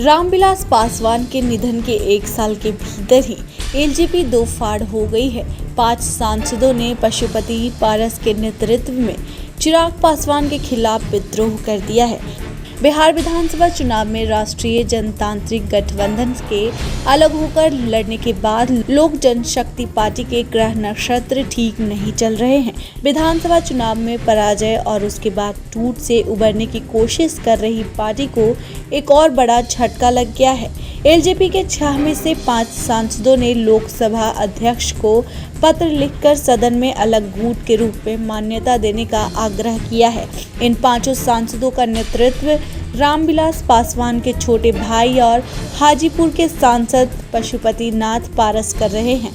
रामविलास पासवान के निधन के 1 साल के भीतर ही एलजेपी दो फाड़ हो गई है। 5 सांसदों ने पशुपति पारस के नेतृत्व में चिराग पासवान के खिलाफ विद्रोह कर दिया है। बिहार विधानसभा चुनाव में राष्ट्रीय जनतांत्रिक गठबंधन के अलग होकर लड़ने के बाद लोक जनशक्ति पार्टी के ग्रह नक्षत्र ठीक नहीं चल रहे हैं। विधानसभा चुनाव में पराजय और उसके बाद टूट से उबरने की कोशिश कर रही पार्टी को एक और बड़ा झटका लग गया है। एलजेपी के 6 में से 5 सांसदों ने लोकसभा अध्यक्ष को पत्र लिखकर सदन में अलग गुट के रूप में मान्यता देने का आग्रह किया है। इन 5 सांसदों का नेतृत्व रामविलास पासवान के छोटे भाई और हाजीपुर के सांसद पशुपति नाथ पारस कर रहे हैं।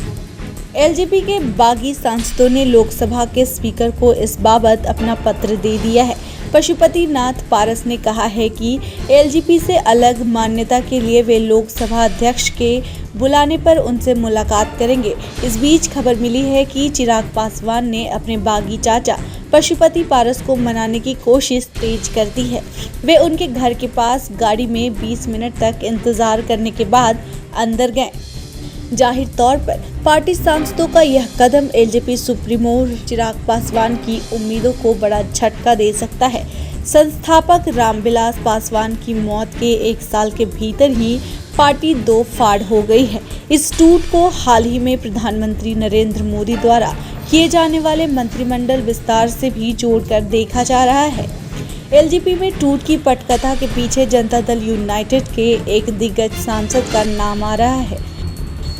एलजेपी के बागी सांसदों ने लोकसभा के स्पीकर को इस बाबत अपना पत्र दे दिया है। पशुपति नाथ पारस ने कहा है कि एलजेपी से अलग मान्यता के लिए वे लोकसभा अध्यक्ष के बुलाने पर उनसे मुलाकात करेंगे। इस बीच खबर मिली है कि चिराग पासवान ने अपने बागी चाचा पशुपति पारस को मनाने की कोशिश तेज कर दी है। वे उनके घर के पास गाड़ी में 20 मिनट तक इंतजार करने के बाद अंदर गए। जाहिर तौर पर पार्टी सांसदों का यह कदम एलजेपी सुप्रीमो चिराग पासवान की उम्मीदों को बड़ा झटका दे सकता है। संस्थापक रामविलास पासवान की मौत के 1 साल के भीतर ही पार्टी दो फाड़ हो गई है। इस टूट को हाल ही में प्रधानमंत्री नरेंद्र मोदी द्वारा किए जाने वाले मंत्रिमंडल विस्तार से भी जोड़कर देखा जा रहा है। एलजेपी में टूट की पटकथा के पीछे जनता दल यूनाइटेड के एक दिग्गज सांसद का नाम आ रहा है।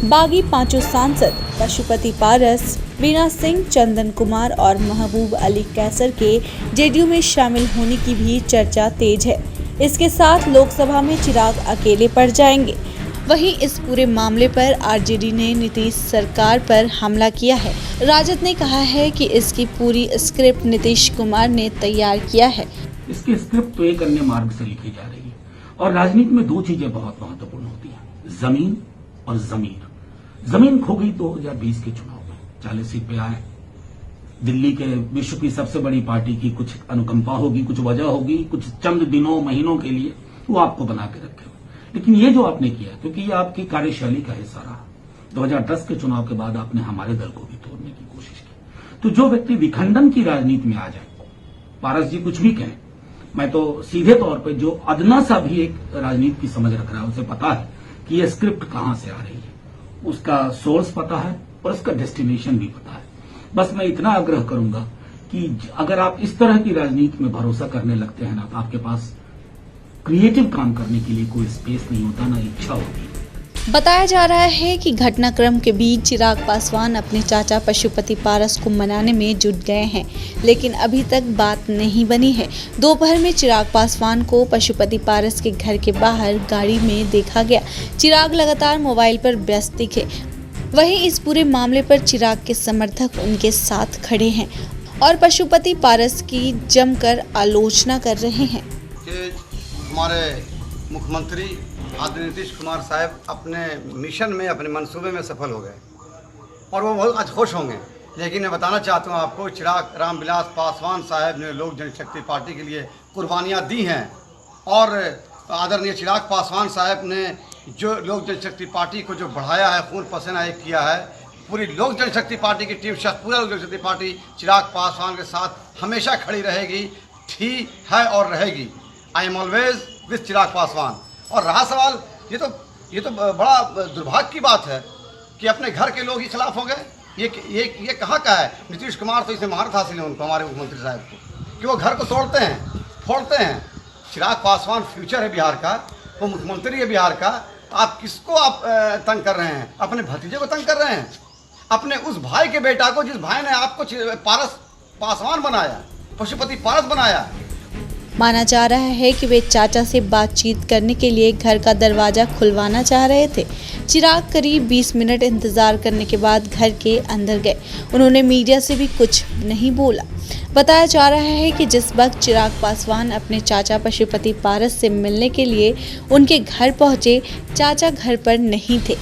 बागी 5 सांसद पशुपति पारस, वीणा सिंह, चंदन कुमार और महबूब अली कैसर के जेडीयू में शामिल होने की भी चर्चा तेज है। इसके साथ लोकसभा में चिराग अकेले पड़ जाएंगे। वहीं इस पूरे मामले पर आरजेडी ने नीतीश सरकार पर हमला किया है। राजद ने कहा है कि इसकी पूरी स्क्रिप्ट नीतीश कुमार ने तैयार किया है। इसकी स्क्रिप्ट तो एक अन्य मार्ग से लिखी जा रही है और राजनीति में 2 चीजें बहुत महत्वपूर्ण होती हैं, जमीन और जमीर। जमीन खो गई 2020 के चुनाव में, 40 सीट पे आए। दिल्ली के विश्व की सबसे बड़ी पार्टी की कुछ अनुकंपा होगी, कुछ वजह होगी, कुछ चंद दिनों महीनों के लिए वो आपको बना के रखे। लेकिन ये जो आपने किया, क्योंकि ये आपकी कार्यशैली का हिस्सा रहा, 2010 के चुनाव के बाद आपने हमारे दल को भी तोड़ने की कोशिश की। तो जो व्यक्ति विखंडन की राजनीति में आ जाए, पारस जी कुछ भी कहें, मैं तो सीधे तौर पर जो अदना सा भी एक राजनीति की समझ रख रहा है, उसे पता है कि ये स्क्रिप्ट कहां से आ रही है, उसका सोर्स पता है और उसका डेस्टिनेशन भी पता है। बस मैं इतना आग्रह करूंगा कि अगर आप इस तरह की राजनीति में भरोसा करने लगते हैं ना, तो आपके पास क्रिएटिव काम करने के लिए कोई स्पेस नहीं होता, ना इच्छा होती। बताया जा रहा है कि घटनाक्रम के बीच चिराग पासवान अपने चाचा पशुपति पारस को मनाने में जुट गए हैं, लेकिन अभी तक बात नहीं बनी है। दोपहर में चिराग पासवान को पशुपति पारस के घर के बाहर गाड़ी में देखा गया। चिराग लगातार मोबाइल पर व्यस्त दिखे। वहीं इस पूरे मामले पर चिराग के समर्थक उनके साथ खड़े हैं और पशुपति पारस की जमकर आलोचना कर रहे हैं। हमारे मुख्यमंत्री आदरणीय नीतीश कुमार साहब अपने मिशन में, अपने मंसूबे में सफल हो गए और वो बहुत आज खुश होंगे। लेकिन मैं बताना चाहता हूँ आपको, चिराग रामविलास पासवान साहब ने लोक जनशक्ति पार्टी के लिए कुर्बानियाँ दी हैं और आदरणीय चिराग पासवान साहब ने जो लोक जनशक्ति पार्टी को जो बढ़ाया है, खून पसीना एक किया है, पूरी लोक जनशक्ति पार्टी की टीम, पूरा लोक जनशक्ति पार्टी चिराग पासवान के साथ हमेशा खड़ी रहेगी, थी, है और रहेगी। I am always with Chirag Paswan. और रहा सवाल, ये तो बड़ा दुर्भाग्य की बात है कि अपने घर के लोग ही खिलाफ हो गए। ये कहाँ का है? नीतीश कुमार तो इसमें महारत हासिल है उनको, हमारे मुख्यमंत्री साहब को, कि वो घर को तोड़ते हैं, फोड़ते हैं। चिराग पासवान फ्यूचर है बिहार का, वो मुख्यमंत्री है बिहार का। आप किसको आप तंग कर रहे हैं? अपने भतीजे को तंग कर रहे हैं, अपने उस भाई के बेटा को जिस भाई ने आपको पारस पासवान बनाया, पशुपति पारस बनाया। माना जा रहा है कि वे चाचा से बातचीत करने के लिए घर का दरवाजा खुलवाना चाह रहे थे। चिराग करीब 20 मिनट इंतजार करने के बाद घर के अंदर गए। उन्होंने मीडिया से भी कुछ नहीं बोला। बताया जा रहा है कि जिस वक्त चिराग पासवान अपने चाचा पशुपति पारस से मिलने के लिए उनके घर पहुंचे, चाचा घर पर नहीं थे।